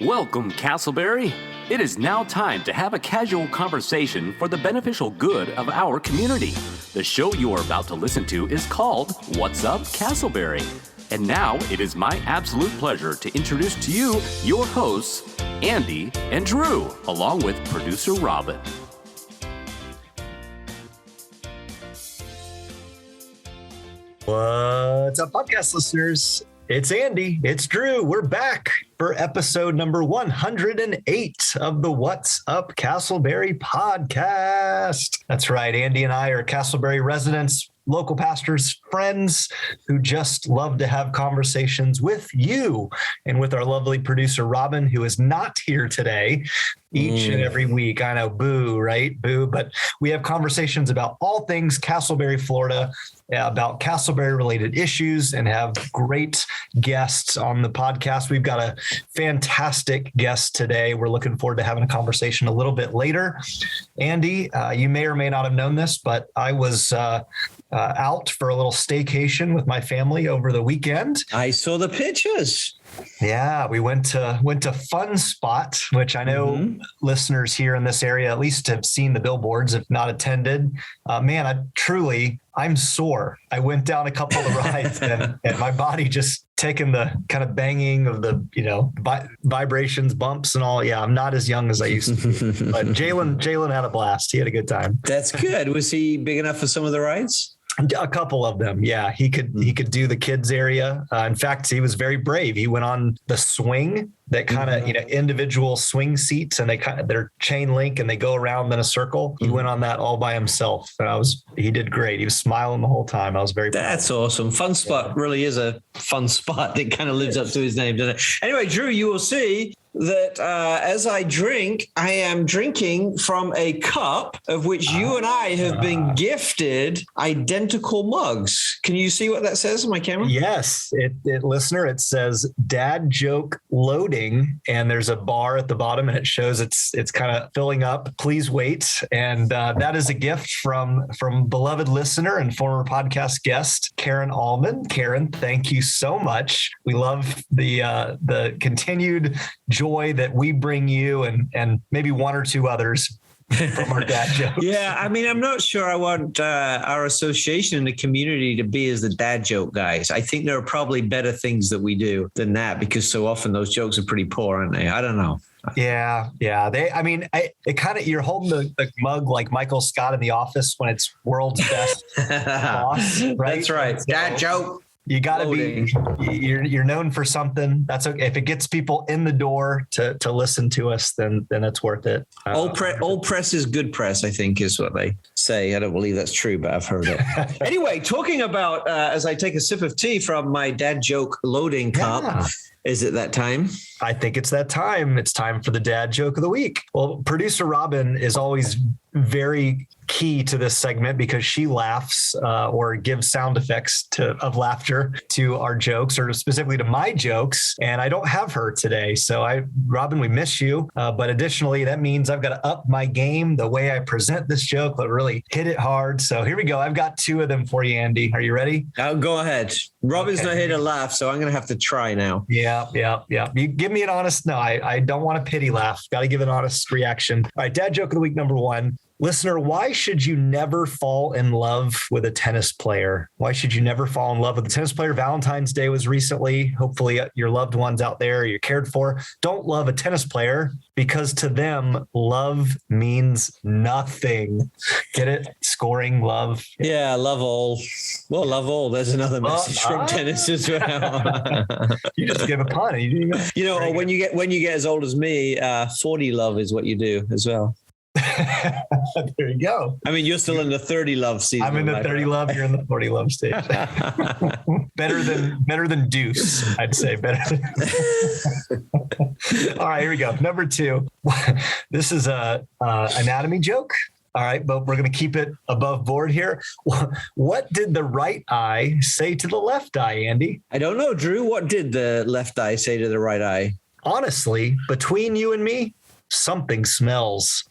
Welcome, Casselberry. It is now time to have a casual conversation for the beneficial good of our community. The show you are about to listen to is called What's Up, Casselberry? And now it is my absolute pleasure to introduce to you your hosts, Andy and Drew, along with producer Robin. What's up, podcast listeners? It's Andy. It's Drew. We're back for episode number 108 of the What's Up Casselberry podcast. That's right. Andy and I are Casselberry residents, local pastors, friends who just love to have conversations with you and with our lovely producer, Robin, who is not here today each and every week. I know, boo, right? Boo. But we have conversations about all things Casselberry, Florida, about Casselberry related issues, and have great guests on the podcast. We've got a fantastic guest today. We're looking forward to having a conversation a little bit later. Andy, you may or may not have known this, but I was out for a little staycation with my family over the weekend. I saw the pictures. Yeah, we went to Fun Spot, which I know listeners here in this area at least have seen the billboards, if not attended. Man, I'm sore. I went down a couple of rides and my body just taking the kind of banging of the, vibrations, bumps and all. Yeah, I'm not as young as I used to be. But Jalen had a blast. He had a good time. That's good. Was he big enough for some of the rides? A couple of them. Yeah, he could do the kids area. In fact, he was very brave. He went on the swing, that kind of, individual swing seats, and they're chain link and they go around in a circle. He went on that all by himself. And he did great. He was smiling the whole time. I was very proud. That's awesome. Fun Spot really is a fun spot that kind of lives up to his name, doesn't it? Anyway, Drew, you will see that as I drink, I am drinking from a cup of which you and I have been gifted identical mugs. Can you see what that says on my camera? Yes, listener, it says Dad Joke Loading, and there's a bar at the bottom, and it shows it's kind of filling up. Please wait. And that is a gift from beloved listener and former podcast guest Karen Allman. Karen, thank you so much. We love the continued joy that we bring you and maybe one or two others from our dad jokes. Yeah, I mean, I'm not sure I want our association in the community to be as the dad joke guys. I think there are probably better things that we do than that, because so often those jokes are pretty poor, aren't they? I don't know. Yeah. You're holding the mug like Michael Scott in The Office when it's world's best boss, right? That's right. Dad joke. You got to be, you're known for something. That's okay. If it gets people in the door to listen to us, then it's worth it. Old press is good press, I think, is what they say. I don't believe that's true, but I've heard it. Anyway, talking about, as I take a sip of tea from my dad joke loading cup, is it that time? I think it's that time. It's time for the dad joke of the week. Well, producer Robin is always very key to this segment because she laughs or gives sound effects of laughter to our jokes, or specifically to my jokes. And I don't have her today. So Robin, we miss you. But additionally, that means I've got to up my game, the way I present this joke, but really hit it hard. So here we go. I've got two of them for you, Andy. Are you ready? Go ahead. Robin's not here to laugh, so I'm going to have to try now. Yeah. You give me an honest, no, I don't want a pity laugh. Got to give an honest reaction. All right. Dad joke of the week, number one. Listener, why should you never fall in love with a tennis player? Why should you never fall in love with a tennis player? Valentine's Day was recently. Hopefully your loved ones out there you're cared for don't love a tennis player, because to them, love means nothing. Get it? Scoring, love. Yeah, love all. Well, love all. There's another message from tennis as well. You just give a pun. When you get as old as me, 40 love is what you do as well. There you go. I mean, you're still in the 30 love season. I'm in the 30 love. You're in the 40 love stage. better than deuce, I'd say. Better than. All right, here we go. Number two. This is a anatomy joke. All right, but we're going to keep it above board here. What did the right eye say to the left eye, Andy? I don't know, Drew. What did the left eye say to the right eye? Honestly, between you and me, something smells.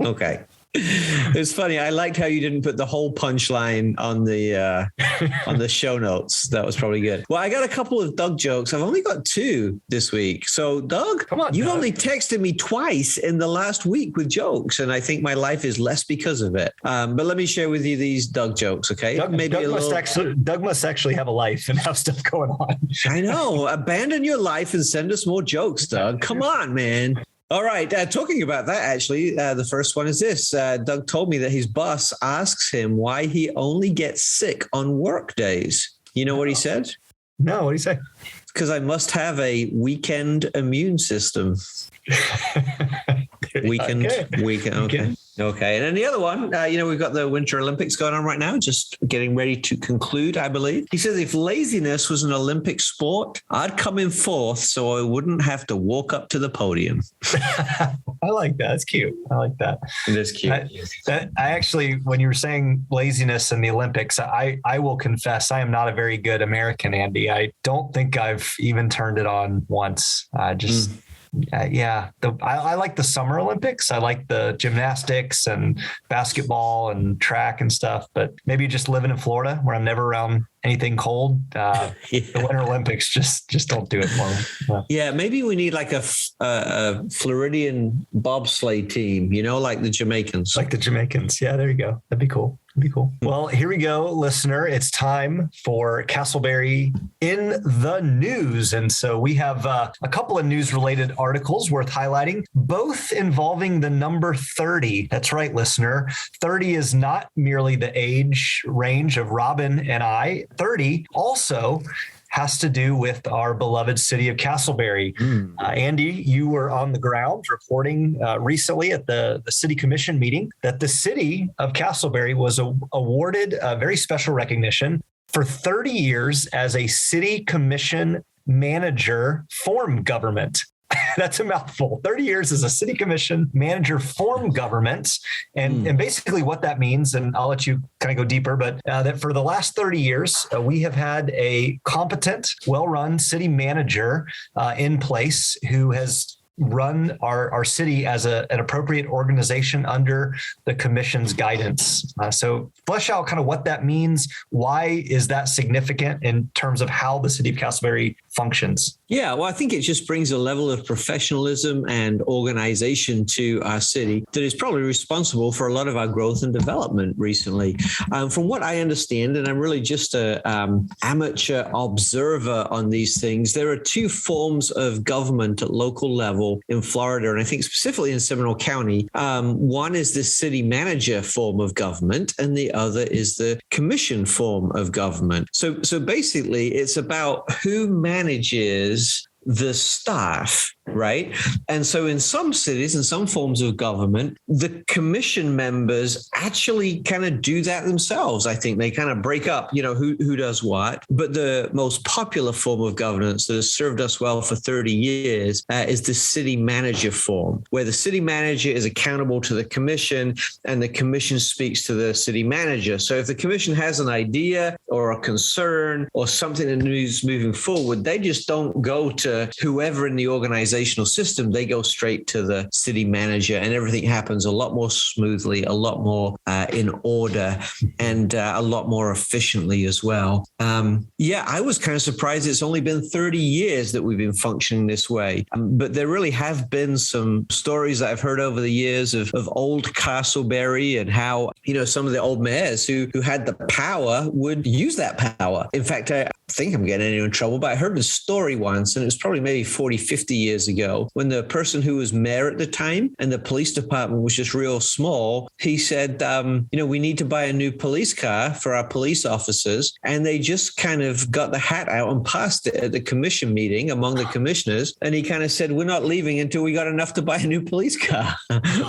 Okay. It's funny. I liked how you didn't put the whole punchline on the show notes. That was probably good. Well, I got a couple of Doug jokes. I've only got 2 this week. So, Doug, come on, you've Doug. only texted me twice in the last week with jokes, and I think my life is less because of it. But let me share with you these Doug jokes, okay? Doug must actually have a life and have stuff going on. I know. Abandon your life and send us more jokes, Doug. Come on, man. All right. Talking about that, actually, the first one is this. Doug told me that his boss asks him why he only gets sick on work days. You know what he said? No, what do you say? Because I must have a weekend immune system. Weekend. Okay. And then the other one, we've got the Winter Olympics going on right now, just getting ready to conclude, I believe. He says, if laziness was an Olympic sport, I'd come in 4th so I wouldn't have to walk up to the podium. I like that. It's cute. I like that. It is cute. I actually, when you were saying laziness in the Olympics, I will confess I am not a very good American, Andy. I don't think I've even turned it on once. I like the Summer Olympics. I like the gymnastics and basketball and track and stuff, but maybe just living in Florida where I'm never around anything cold. The Winter Olympics just don't do it for me. Yeah, maybe we need like a Floridian bobsleigh team, like the Jamaicans. Like the Jamaicans. Yeah, there you go. That'd be cool. Well, here we go, listener. It's time for Casselberry in the news. And so we have a couple of news-related articles worth highlighting, both involving the number 30. That's right, listener. 30 is not merely the age range of Robin and I. 30 also has to do with our beloved city of Casselberry. Andy, you were on the ground reporting recently at the city commission meeting that the city of Casselberry was awarded a very special recognition for 30 years as a city commission manager form government. That's a mouthful. 30 years as a city commission manager form government. And basically what that means, and I'll let you kind of go deeper, but that for the last 30 years, we have had a competent, well-run city manager in place who has run our city as an appropriate organization under the commission's guidance. So flesh out kind of what that means. Why is that significant in terms of how the city of Casselberry functions? Yeah, well, I think it just brings a level of professionalism and organization to our city that is probably responsible for a lot of our growth and development recently. From what I understand, and I'm really just an amateur observer on these things, there are 2 forms of government at local level in Florida, and I think specifically in Seminole County. One is the city manager form of government, and the other is the commission form of government. So basically, it's about who manages the staff, right? And so in some cities and some forms of government, the commission members actually kind of do that themselves. I think they kind of break up, who does what. But the most popular form of governance that has served us well for 30 years is the city manager form, where the city manager is accountable to the commission and the commission speaks to the city manager. So if the commission has an idea or a concern or something that needs moving forward, they just don't go to whoever in the organizational system. They go straight to the city manager, and everything happens a lot more smoothly, a lot more in order, and a lot more efficiently as well. I was kind of surprised it's only been 30 years that we've been functioning this way. But there really have been some stories that I've heard over the years of old Casselberry and how, some of the old mayors who had the power would use that power. In fact, I think I'm getting in trouble, but I heard a story once, and it was probably maybe 40, 50 years ago, when the person who was mayor at the time and the police department was just real small, he said, we need to buy a new police car for our police officers. And they just kind of got the hat out and passed it at the commission meeting among the commissioners. And he kind of said, we're not leaving until we got enough to buy a new police car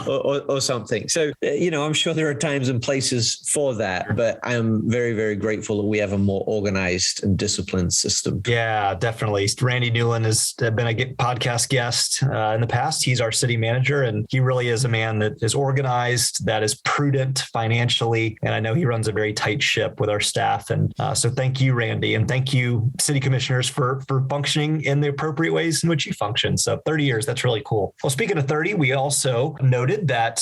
or something. So, I'm sure there are times and places for that, but I'm very, very grateful that we have a more organized and disciplined system. Yeah, definitely. Randy Newland has been a podcast guest in the past. He's our city manager, and he really is a man that is organized, that is prudent financially. And I know he runs a very tight ship with our staff. And so thank you, Randy. And thank you, city commissioners, for functioning in the appropriate ways in which you function. So 30 years, that's really cool. Well, speaking of 30, we also noted that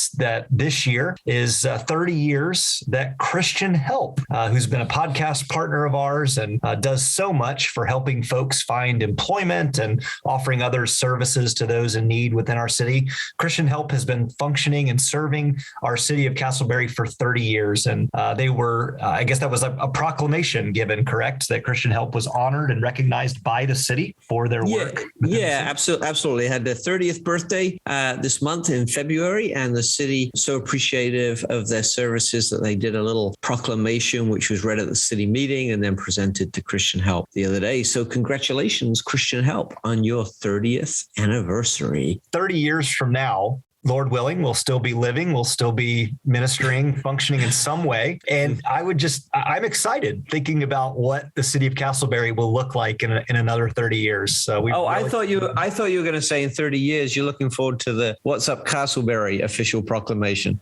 this year is 30 years that Christian Help, who's been a podcast partner of ours and does so much for helping folks find employment and offering other services to those in need within our city. Christian Help has been functioning and serving our city of Casselberry for 30 years. And they were, I guess that was a proclamation given, correct? That Christian Help was honored and recognized by the city for their work. Yeah, absolutely. Had their 30th birthday this month in February, and the city so appreciative of their services that they did a little proclamation, which was read at the city meeting and then presented to Christian Help the other day. So congratulations, Christian Help, on your 30th anniversary. 30 years from now, Lord willing, we'll still be living, we'll still be ministering, functioning in some way. And I'm excited thinking about what the city of Casselberry will look like in another 30 years. So I thought you were going to say in 30 years, you're looking forward to the What's Up Casselberry official proclamation.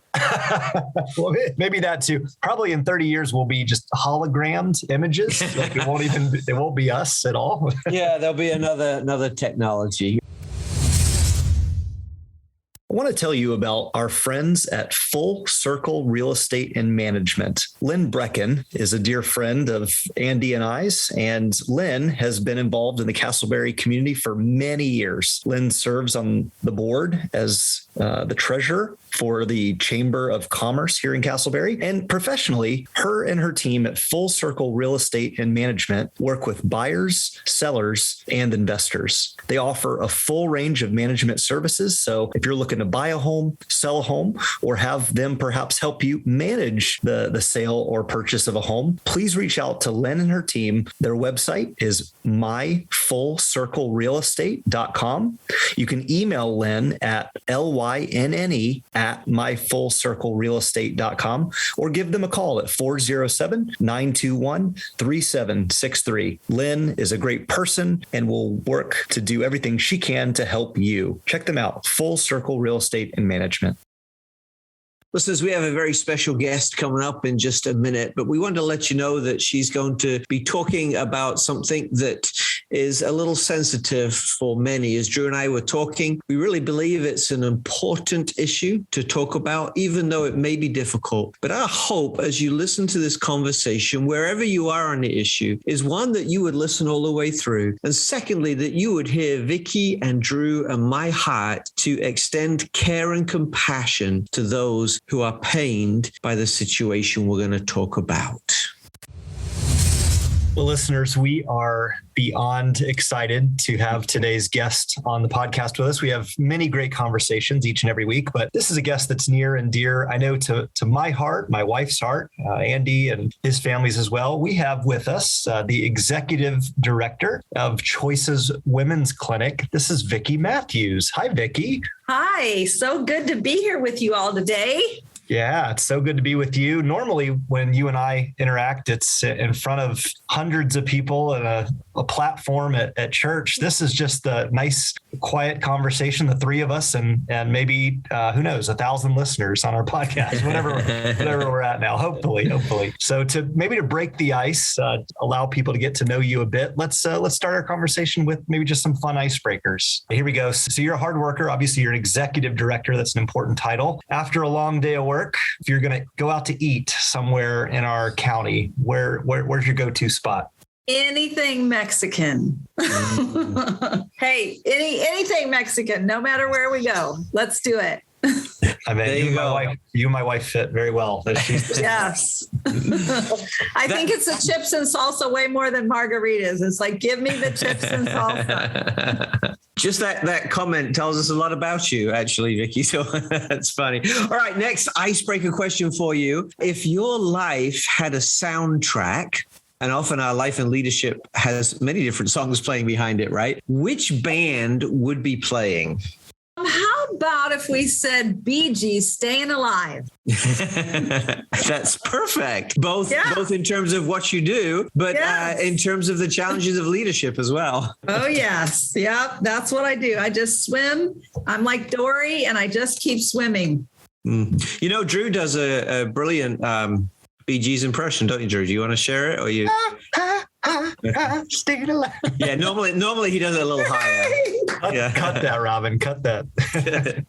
Well, maybe that too. Probably in 30 years, we'll be just hologrammed images. Like it won't be us at all. Yeah, there'll be another technology. I want to tell you about our friends at Full Circle Real Estate and Management. Lynn Brecken is a dear friend of Andy and I's, and Lynn has been involved in the Casselberry community for many years. Lynn serves on the board as the treasurer for the Chamber of Commerce here in Casselberry. And professionally, her and her team at Full Circle Real Estate and Management work with buyers, sellers, and investors. They offer a full range of management services. So if you're looking to buy a home, sell a home, or have them perhaps help you manage the sale or purchase of a home, please reach out to Lynn and her team. Their website is myfullcirclerealestate.com. You can email Lynn at lynn@myfullcirclerealestate.com or give them a call at 407-921-3763. Lynn is a great person and will work to do everything she can to help you. Check them out, Full Circle Real Estate and Management. Listeners, we have a very special guest coming up in just a minute, but we wanted to let you know that she's going to be talking about something that is a little sensitive for many. As Drew and I were talking, we really believe it's an important issue to talk about, even though it may be difficult. But our hope as you listen to this conversation, wherever you are on the issue, is one, that you would listen all the way through. And secondly, that you would hear Vicky and Drew and my heart to extend care and compassion to those who are pained by the situation we're going to talk about. Well, listeners, we are beyond excited to have today's guest on the podcast with us. We have many great conversations each and every week, but this is a guest that's near and dear, I know, to my heart, my wife's heart, Andy and his family's as well. We have with us the executive director of Choices Women's Clinic. This is Vicky Matthews. Hi, Vicky. Hi, so good to be here with you all today. Yeah, it's so good to be with you. Normally, when you and I interact, it's in front of hundreds of people and a platform at church. This is just a nice, quiet conversation, the three of us, and maybe, who knows, 1,000 listeners on our podcast, whatever we're at now, hopefully. So to break the ice, allow people to get to know you a bit, let's start our conversation with maybe just some fun icebreakers. Here we go. So you're a hard worker. Obviously, you're an executive director. That's an important title. After a long day of work, if you're going to go out to eat somewhere in our county, where's your go-to spot? Anything Mexican. Hey, anything Mexican, no matter where we go. Let's do it. I mean, you and my wife fit very well. Yes. I think it's the chips and salsa way more than margaritas. It's like, give me the chips and salsa. Just that comment tells us a lot about you, actually, Vicky. So that's funny. All right, next icebreaker question for you. If your life had a soundtrack, and often our life and leadership has many different songs playing behind it, right? Which band would be playing? How about if we said Bee Gees staying alive? That's perfect. Both in terms of what you do, but in terms of the challenges of leadership as well. Oh, yes. Yep. That's what I do. I just swim. I'm like Dory, and I just keep swimming. You know, Drew does a brilliant Bee Gees impression, don't you, Drew? Do you want to share it, or you? Staying alive. Yeah, normally he does it a little higher. Cut that, Robin. Cut that.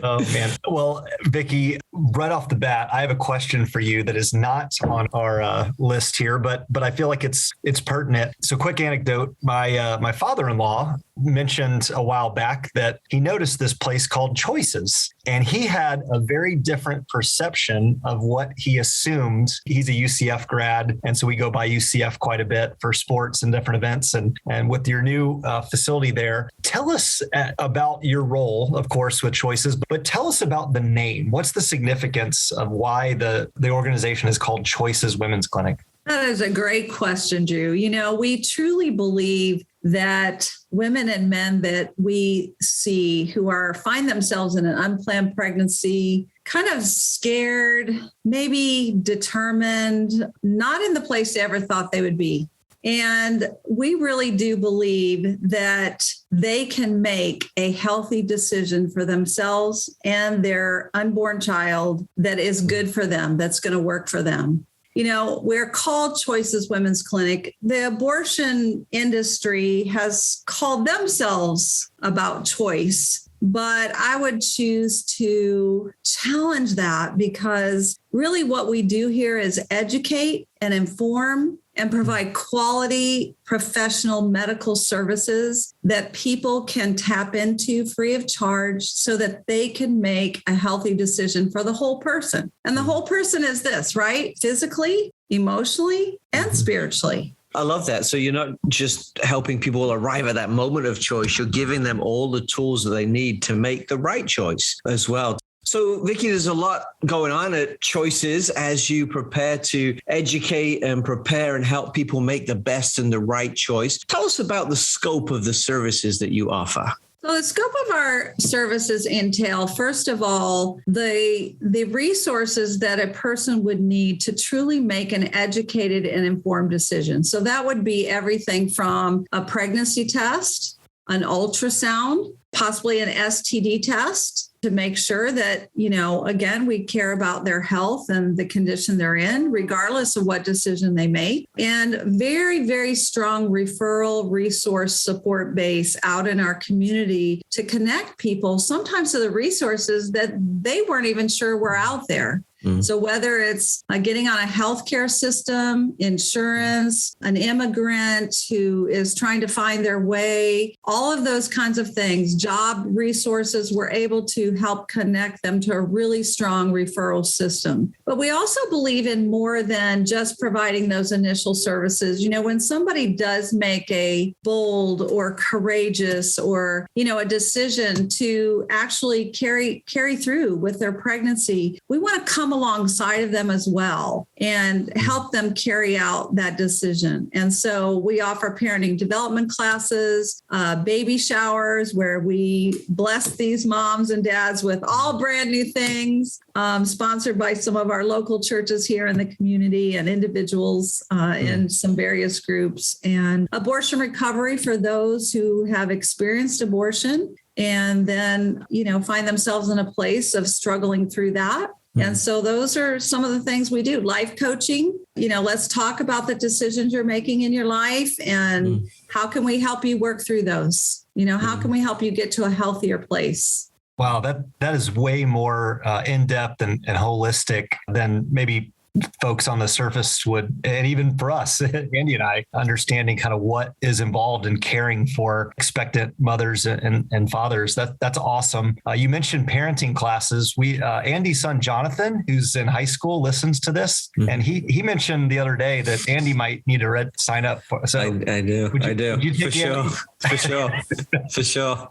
Oh man. Well, Vicky, right off the bat, I have a question for you that is not on our list here, but I feel like it's pertinent. So, quick anecdote: my father-in-law mentioned a while back that he noticed this place called Choices, and he had a very different perception of what he assumed. He's a UCF grad, and so we go by UCF quite a bit for sports and different events. And with your new facility there, tell us about your role, of course, with Choices, but tell us about the name. What's the significance of why the organization is called Choices Women's Clinic? That is a great question, Drew. You know, we truly believe that women and men that we see who find themselves in an unplanned pregnancy, kind of scared, maybe determined, not in the place they ever thought they would be. And we really do believe that they can make a healthy decision for themselves and their unborn child that is good for them, that's going to work for them. You know, we're called Choices Women's Clinic. The abortion industry has called themselves about choice, but I would choose to challenge that, because really what we do here is educate and inform and provide quality professional medical services that people can tap into free of charge so that they can make a healthy decision for the whole person. And the whole person is this, right? Physically, emotionally, and spiritually. I love that. So you're not just helping people arrive at that moment of choice, you're giving them all the tools that they need to make the right choice as well. So, Vicky, there's a lot going on at Choices as you prepare to educate and prepare and help people make the best and the right choice. Tell us about the scope of the services that you offer. So the scope of our services entail, first of all, the resources that a person would need to truly make an educated and informed decision. So that would be everything from a pregnancy test, an ultrasound, possibly an STD test, to make sure that, you know, again, we care about their health and the condition they're in, regardless of what decision they make. And very, very strong referral resource support base out in our community to connect people sometimes to the resources that they weren't even sure were out there. So whether it's getting on a healthcare system, insurance, an immigrant who is trying to find their way, all of those kinds of things, job resources, we're able to help connect them to a really strong referral system. But we also believe in more than just providing those initial services. You know, when somebody does make a bold or courageous or, you know, a decision to actually carry through with their pregnancy, we want to come alongside of them as well and help them carry out that decision. And so we offer parenting development classes, baby showers, where we bless these moms and dads with all brand new things, sponsored by some of our local churches here in the community and individuals in some various groups, and abortion recovery for those who have experienced abortion and then, you know, find themselves in a place of struggling through that. And so those are some of the things we do. Life coaching, you know, let's talk about the decisions you're making in your life and how can we help you work through those? You know, how can we help you get to a healthier place? Wow, that is way more in-depth and holistic than maybe folks on the surface would, and even for us, Andy and I, understanding kind of what is involved in caring for expectant mothers and fathers. That's awesome. You mentioned parenting classes. Andy's son, Jonathan, who's in high school, listens to this. And he mentioned the other day that Andy might need to sign up for. So I do. Would you take for sure. For sure.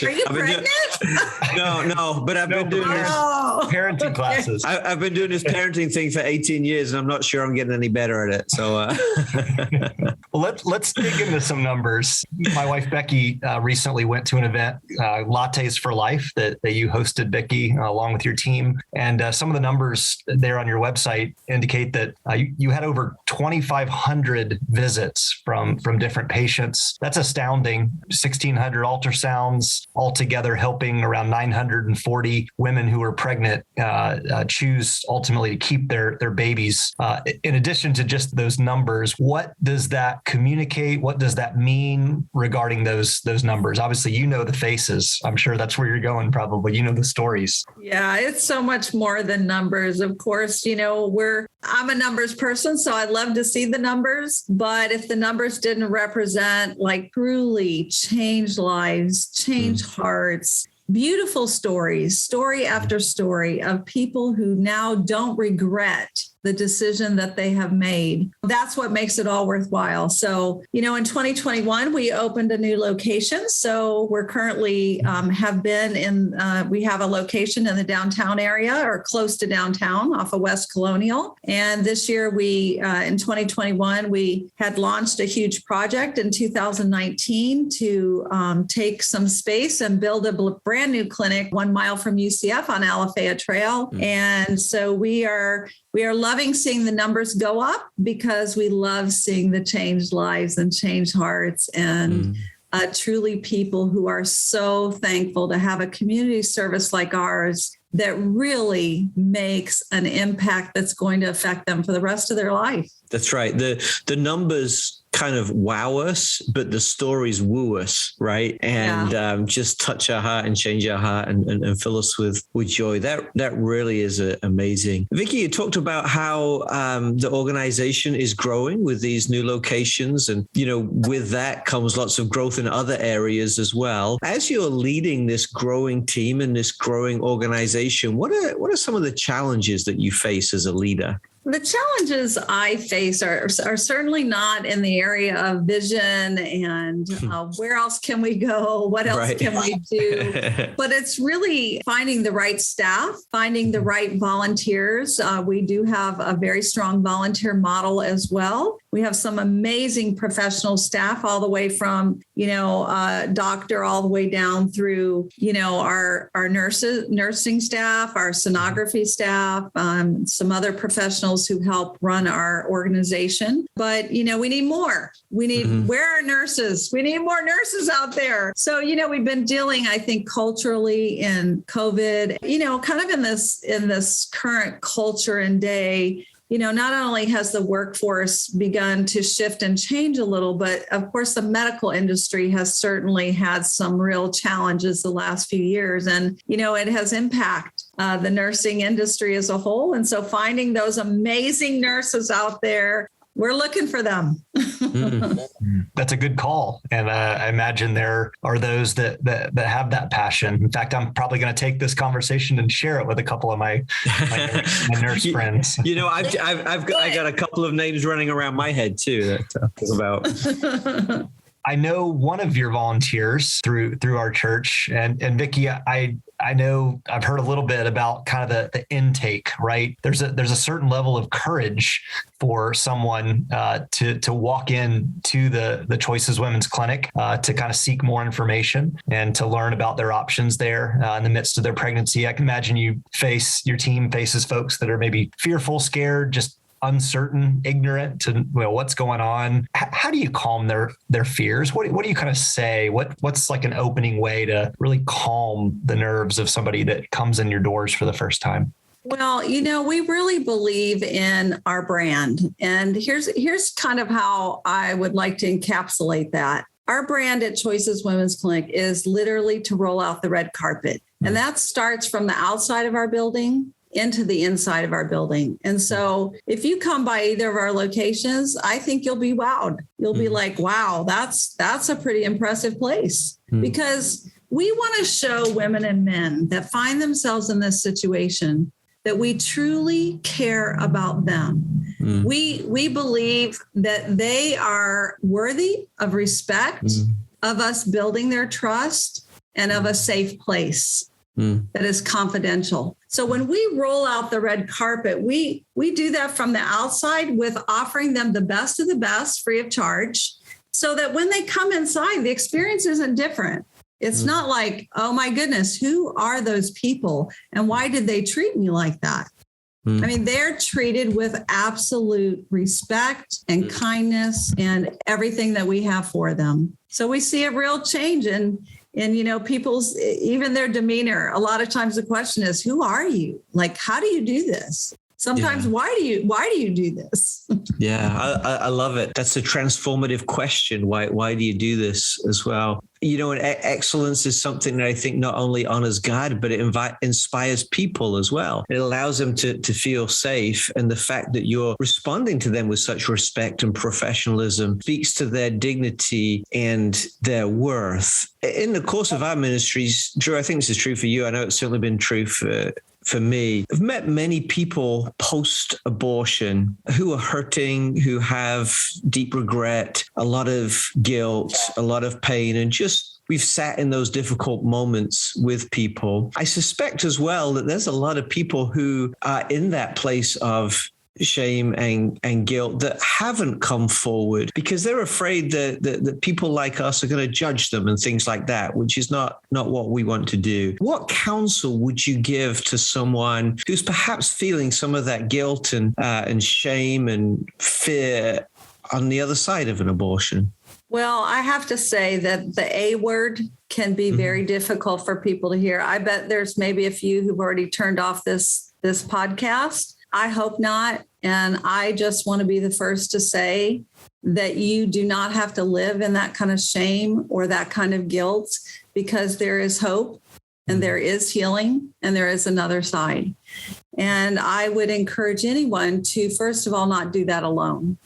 Are you pregnant? No, but I've been doing this parenting classes. I've been doing this parenting thing for 18 years, and I'm not sure I'm getting any better at it. So, well, let's dig into some numbers. My wife Becky recently went to an event, Lattes for Life, that you hosted, Vicky, along with your team, and some of the numbers there on your website indicate that you had over 2,500 visits from different patients. That's astounding. 1,600 ultrasounds altogether, helping around 940 women who are pregnant choose ultimately to keep their babies. In addition to just those numbers, what does that communicate? What does that mean regarding those numbers? Obviously, you know the faces. I'm sure that's where you're going, probably. You know the stories. Yeah, it's so much more than numbers. Of course, I'm a numbers person, so I love to see the numbers. But if the numbers didn't represent like truly change lives, change hearts, beautiful stories, story after story of people who now don't regret the decision that they have made. That's what makes it all worthwhile. So, in 2021, we opened a new location. So we're currently we have a location in the downtown area or close to downtown off of West Colonial. And this year in 2021, we had launched a huge project in 2019 to take some space and build a brand new clinic 1 mile from UCF on Alafaya Trail. And so we are loving seeing the numbers go up because we love seeing the changed lives and changed hearts and truly people who are so thankful to have a community service like ours that really makes an impact that's going to affect them for the rest of their life. That's right. The numbers kind of wow us, but the stories woo us, right? And just touch our heart and change our heart and fill us with joy. That really is amazing. Vicky, you talked about how the organization is growing with these new locations, and with that comes lots of growth in other areas as well. As you're leading this growing team and this growing organization, what are some of the challenges that you face as a leader? The challenges I face are certainly not in the area of vision and where else can we go? What else can we do? But it's really finding the right staff, finding the right volunteers. We do have a very strong volunteer model as well. We have some amazing professional staff all the way from, doctor all the way down through, our nursing staff, our sonography staff, some other professionals who help run our organization. But, we need more. We need, where are nurses? We need more nurses out there. So, we've been dealing, I think, culturally in COVID, kind of in this current culture and day. Not only has the workforce begun to shift and change a little, but of course, the medical industry has certainly had some real challenges the last few years. And, it has impacted the nursing industry as a whole. And so finding those amazing nurses out there, we're looking for them. That's a good call. And I imagine there are those that have that passion. In fact, I'm probably going to take this conversation and share it with a couple of my nurse friends. I got a couple of names running around my head too. That is about. I know one of your volunteers through our church, and Vicky, I know I've heard a little bit about kind of the intake, right? There's a certain level of courage for someone to walk in to the Choices Women's Clinic to kind of seek more information and to learn about their options there in the midst of their pregnancy. I can imagine your team faces folks that are maybe fearful, scared, just uncertain, ignorant to what's going on. How do you calm their fears? What do you kind of say? What's like an opening way to really calm the nerves of somebody that comes in your doors for the first time? Well, we really believe in our brand. And here's kind of how I would like to encapsulate that. Our brand at Choices Women's Clinic is literally to roll out the red carpet. And that starts from the outside of our building into the inside of our building. And so if you come by either of our locations, I think you'll be wowed. You'll be like, wow, that's a pretty impressive place. Because we want to show women and men that find themselves in this situation that we truly care about them. We believe that they are worthy of respect, of us building their trust and of a safe place that is confidential. So when we roll out the red carpet, we do that from the outside with offering them the best of the best free of charge, so that when they come inside, the experience isn't different. It's not like, oh my goodness, who are those people? And why did they treat me like that? I mean, they're treated with absolute respect and kindness and everything that we have for them. So we see a real change in people's, even their demeanor. A lot of times the question is, who are you? Like, how do you do this? Sometimes, why do you do this? Yeah, I love it. That's a transformative question. Why do you do this as well? And excellence is something that I think not only honors God, but it inspires people as well. It allows them to feel safe. And the fact that you're responding to them with such respect and professionalism speaks to their dignity and their worth. In the course of our ministries, Drew, I think this is true for you. I know it's certainly been true for me. I've met many people post-abortion who are hurting, who have deep regret, a lot of guilt, a lot of pain, and we've sat in those difficult moments with people. I suspect as well that there's a lot of people who are in that place of shame and guilt that haven't come forward because they're afraid that people like us are going to judge them and things like that, which is not what we want to do. What counsel would you give to someone who's perhaps feeling some of that guilt and shame and fear on the other side of an abortion? Well, I have to say that the A word can be very difficult for people to hear. I bet there's maybe a few who've already turned off this podcast. I hope not. And I just want to be the first to say that you do not have to live in that kind of shame or that kind of guilt, because there is hope and there is healing and there is another side. And I would encourage anyone to, first of all, not do that alone.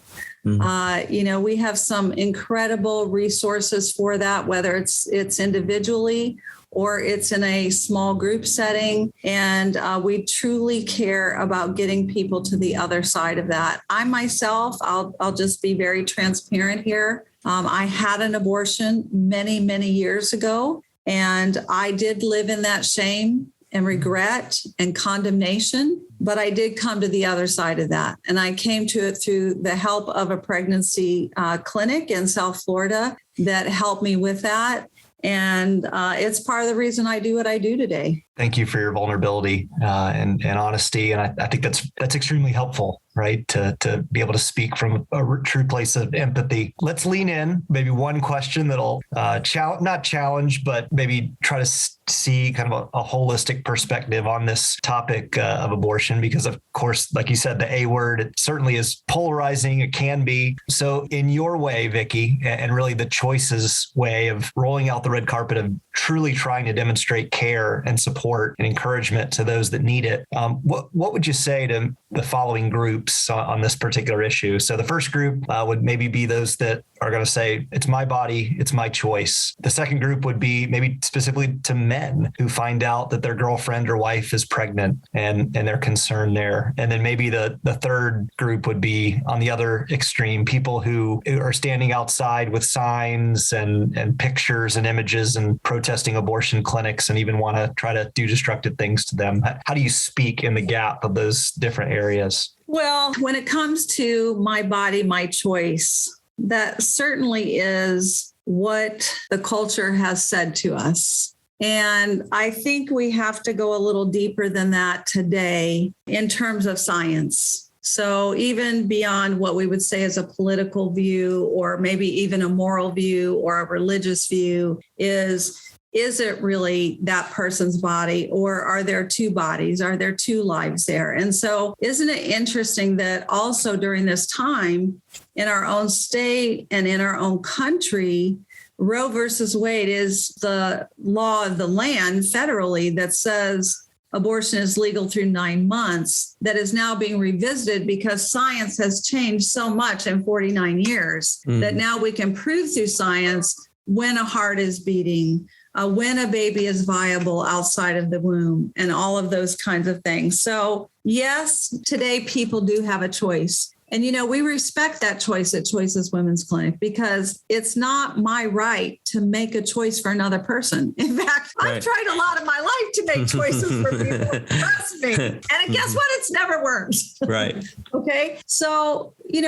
We have some incredible resources for that, whether it's individually or it's in a small group setting. And we truly care about getting people to the other side of that. I myself, I'll just be very transparent here. I had an abortion many, many years ago, and I did live in that shame and regret and condemnation, but I did come to the other side of that. And I came to it through the help of a pregnancy clinic in South Florida that helped me with that. And it's part of the reason I do what I do today. Thank you for your vulnerability and honesty. And I think that's extremely helpful, right? To be able to speak from a true place of empathy. Let's lean in. Maybe one question that'll not challenge, but maybe try to see kind of a holistic perspective on this topic of abortion, because of course, like you said, the A word, it certainly is polarizing. It can be. So in your way, Vicky, and really the Choices way of rolling out the red carpet of truly trying to demonstrate care and support and encouragement to those that need it, what would you say to the following groups on this particular issue? So the first group would maybe be those that are going to say, it's my body, it's my choice. The second group would be maybe specifically to men who find out that their girlfriend or wife is pregnant and they're concerned there. And then maybe the third group would be on the other extreme, people who are standing outside with signs and pictures and images and protesting abortion clinics and even want to try to do destructive things to them. How do you speak in the gap of those different areas? Well, when it comes to my body, my choice, that certainly is what the culture has said to us. And I think we have to go a little deeper than that today in terms of science. So even beyond what we would say is a political view, or maybe even a moral view or a religious view, is it really that person's body, or are there two bodies? Are there two lives there? And so isn't it interesting that also during this time in our own state and in our own country, Roe versus Wade is the law of the land federally that says abortion is legal through 9 months, that is now being revisited because science has changed so much in 49 years that now we can prove through science when a heart is beating, when a baby is viable outside of the womb, and all of those kinds of things. So yes, today people do have a choice. And, we respect that choice at Choices Women's Clinic because it's not my right to make a choice for another person. In fact, I've tried a lot of my life to make choices for people. Trust me. And guess what? It's never worked. Right. Okay. So, we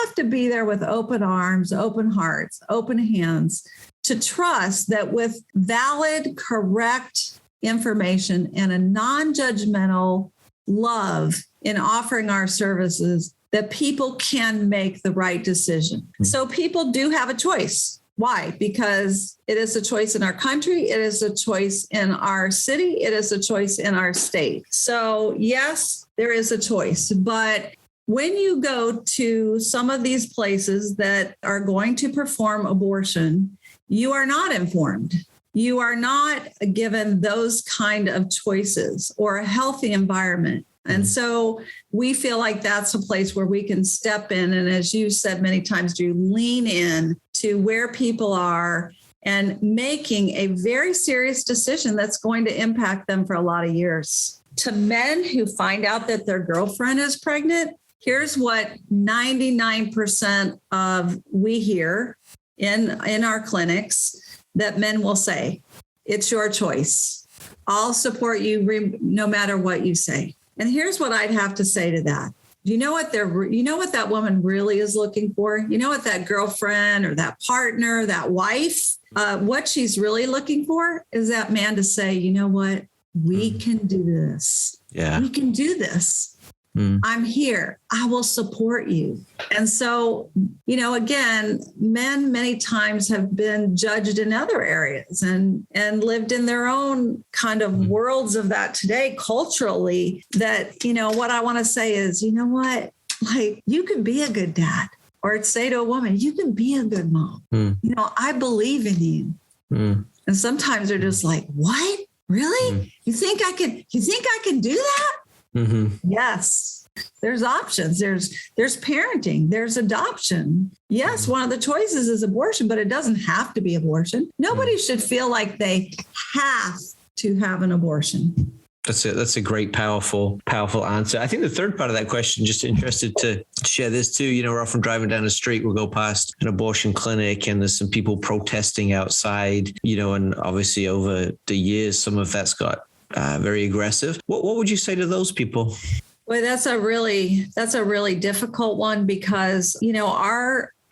have to be there with open arms, open hearts, open hands to trust that with valid, correct information and a non-judgmental love in offering our services, that people can make the right decision. So people do have a choice. Why? Because it is a choice in our country. It is a choice in our city. It is a choice in our state. So yes, there is a choice. But when you go to some of these places that are going to perform abortion, you are not informed. You are not given those kind of choices or a healthy environment. And so we feel like that's a place where we can step in. And as you said many times, Drew, lean in to where people are and making a very serious decision that's going to impact them for a lot of years. To men who find out that their girlfriend is pregnant, here's what 99% of we hear in our clinics that men will say: it's your choice. I'll support you no matter what you say. And here's what I'd have to say to that. You know what that woman really is looking for? You know what that girlfriend or that partner, that wife, what she's really looking for is that man to say, you know what? We can do this. Yeah. We can do this. I'm here. I will support you. And so, again, men many times have been judged in other areas and lived in their own kind of worlds of that today culturally, that, what I want to say is, you know what, like, you can be a good dad, or say to a woman, you can be a good mom. I believe in you. And sometimes they're just like, what? Really? You think I can do that? Yes, there's options. There's parenting. There's adoption. Yes, one of the choices is abortion, but it doesn't have to be abortion. Nobody should feel like they have to have an abortion. That's a great, powerful answer. I think the third part of that question, just interested to share this too. We're often driving down the street, we'll go past an abortion clinic and there's some people protesting outside, and obviously over the years, some of that's got very aggressive. What would you say to those people? Well, that's a really difficult one because,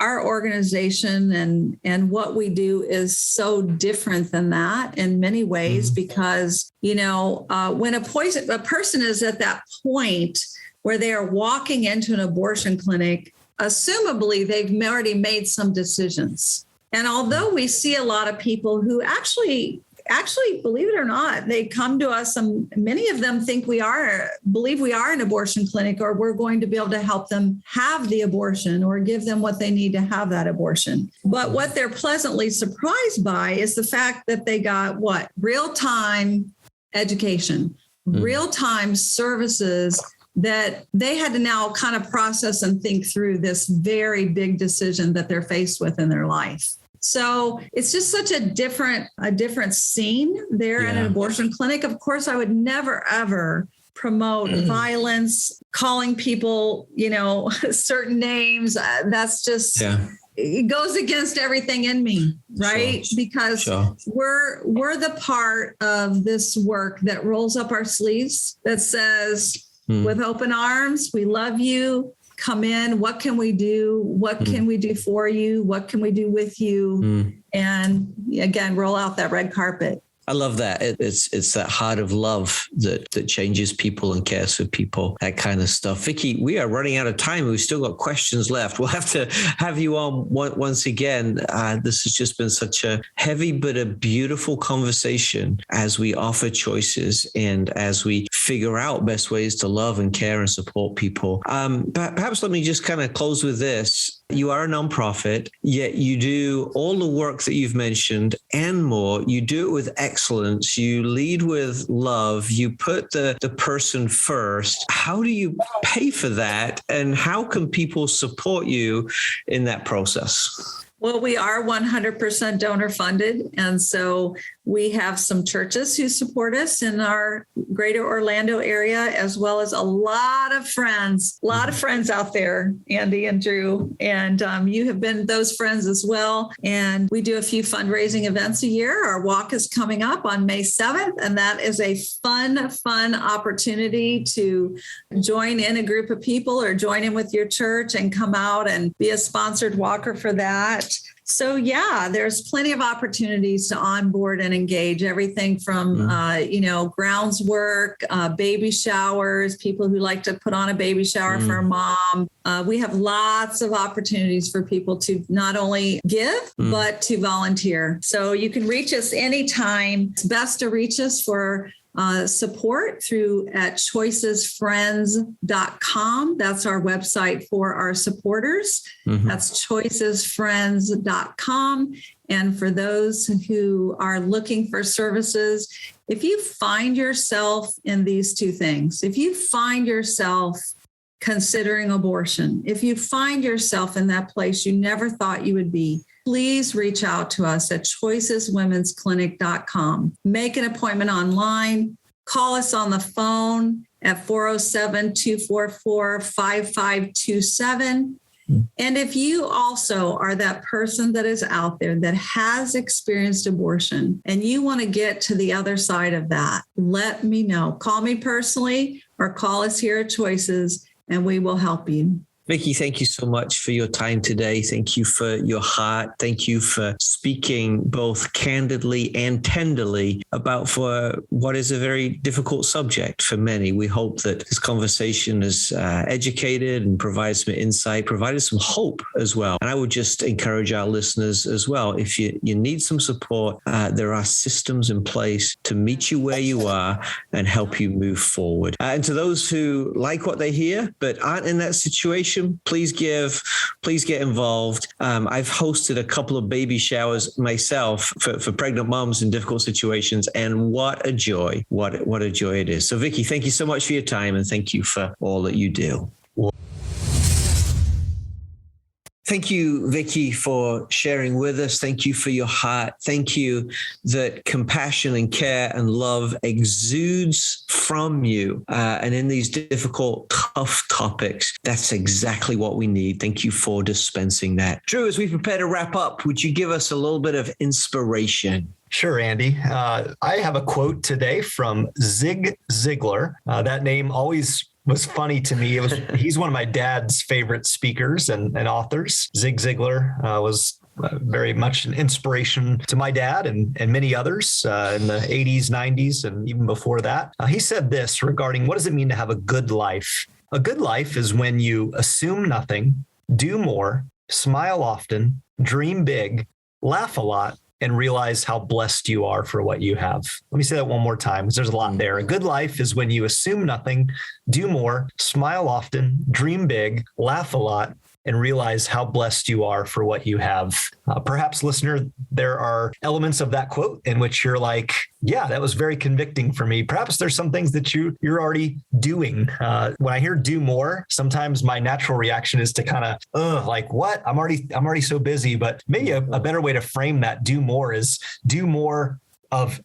our organization and what we do is so different than that in many ways, because, when a person is at that point where they are walking into an abortion clinic, assumably they've already made some decisions. And although we see a lot of people who actually, believe it or not, they come to us and many of them believe we are an abortion clinic, or we're going to be able to help them have the abortion or give them what they need to have that abortion. But what they're pleasantly surprised by is the fact that they got real-time education, real-time services that they had to now kind of process and think through this very big decision that they're faced with in their life. So it's just such a different scene there in an abortion clinic. Of course, I would never, ever promote violence, calling people, certain names. That's just, it goes against everything in me, right? Because we're the part of this work that rolls up our sleeves, that says, with open arms, we love you. Come in. What can we do? What can we do for you? What can we do with you? And again, roll out that red carpet. I love that. It's that heart of love that changes people and cares for people, that kind of stuff. Vicky, we are running out of time. We've still got questions left. We'll have to have you on once again. This has just been such a heavy but a beautiful conversation as we offer choices and as we figure out best ways to love and care and support people. Perhaps let me just kind of close with this. You are a nonprofit, yet you do all the work that you've mentioned and more. You do it with excellence. You lead with love. You put the person first. How do you pay for that? And how can people support you in that process? Well, we are 100% donor funded. And so We have some churches who support us in our greater Orlando area, as well as a lot of friends out there, Andy and Drew. And you have been those friends as well. And we do a few fundraising events a year. Our walk is coming up on May 7th, and that is a fun opportunity to join in a group of people or join in with your church and come out and be a sponsored walker for that. So yeah, there's plenty of opportunities to onboard and engage, everything from, grounds work, baby showers, people who like to put on a baby shower for a mom. We have lots of opportunities for people to not only give, but to volunteer. So you can reach us anytime. It's best to reach us for support through at choicesfriends.com. That's our website for our supporters. That's choicesfriends.com. And for those who are looking for services, if you find yourself in these two things, if you find yourself considering abortion, if you find yourself in that place you never thought you would be, please reach out to us at choiceswomensclinic.com. Make an appointment online. Call us on the phone at 407-244-5527. And if you also are that person that is out there that has experienced abortion and you want to get to the other side of that, let me know. Call me personally or call us here at Choices and we will help you. Vicky, thank you so much for your time today. Thank you for your heart. Thank you for speaking both candidly and tenderly about for what is a very difficult subject for many. We hope that this conversation has educated and provided some insight, provided some hope as well. And I would just encourage our listeners as well, if you need some support, there are systems in place to meet you where you are and help you move forward. And to those who like what they hear but aren't in that situation, please get involved. I've hosted a couple of baby showers myself for pregnant moms in difficult situations, and what a joy it is. So Vicky, thank you so much for your time, and thank you for all that you do. Thank you, Vicky, for sharing with us. Thank you for your heart. Thank you that compassion and care and love exudes from you. And in these difficult, tough topics, that's exactly what we need. Thank you for dispensing that. Drew, as we prepare to wrap up, would you give us a little bit of inspiration? Sure, Andy. I have a quote today from Zig Ziglar. That name always was funny to me. He's one of my dad's favorite speakers and authors. Zig Ziglar was very much an inspiration to my dad and many others in the 80s, 90s, and even before that. He said this regarding what does it mean to have a good life? A good life is when you assume nothing, do more, smile often, dream big, laugh a lot, and realize how blessed you are for what you have. Let me say that one more time, because there's a lot there. A good life is when you assume nothing, do more, smile often, dream big, laugh a lot, and realize how blessed you are for what you have. Perhaps, listener, there are elements of that quote in which you're like, yeah, that was very convicting for me. Perhaps there's some things that you're already doing. When I hear do more, sometimes my natural reaction is to kind of, like what? I'm already so busy. But maybe a better way to frame that do more is do more of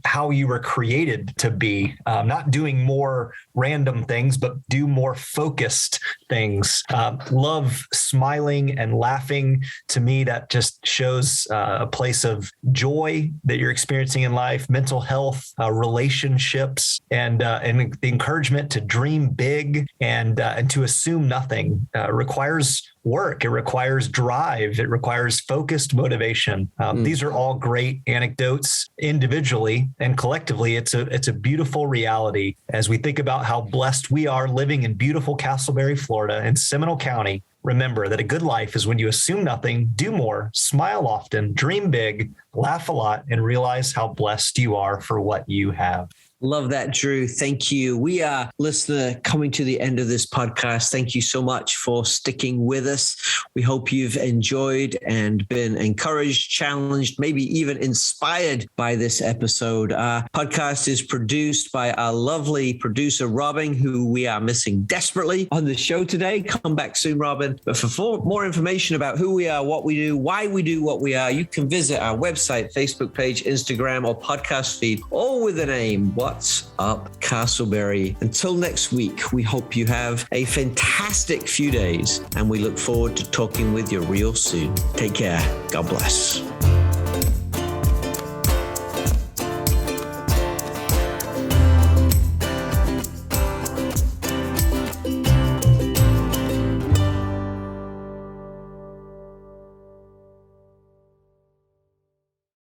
how you were created to be, not doing more random things, but do more focused things. Love smiling and laughing. To me, that just shows a place of joy that you're experiencing in life, mental health, relationships, and the encouragement to dream big and to assume nothing requires work. It requires drive. It requires focused motivation. These are all great anecdotes individually and collectively. It's a beautiful reality as we think about how blessed we are living in beautiful Casselberry, Florida, in Seminole County. Remember that a good life is when you assume nothing, do more, smile often, dream big, laugh a lot, and realize how blessed you are for what you have. Love that, Drew. Thank you. We are, listener, coming to the end of this podcast. Thank you so much for sticking with us. We hope you've enjoyed and been encouraged, challenged, maybe even inspired by this episode. Our podcast is produced by our lovely producer, Robin, who we are missing desperately on the show today. Come back soon, Robin. But for more information about who we are, what we do, why we do what we are, you can visit our website, Facebook page, Instagram, or podcast feed, all with the name What's Up Casselberry. Until next week, we hope you have a fantastic few days, and we look forward to talking with you real soon. Take care. God bless.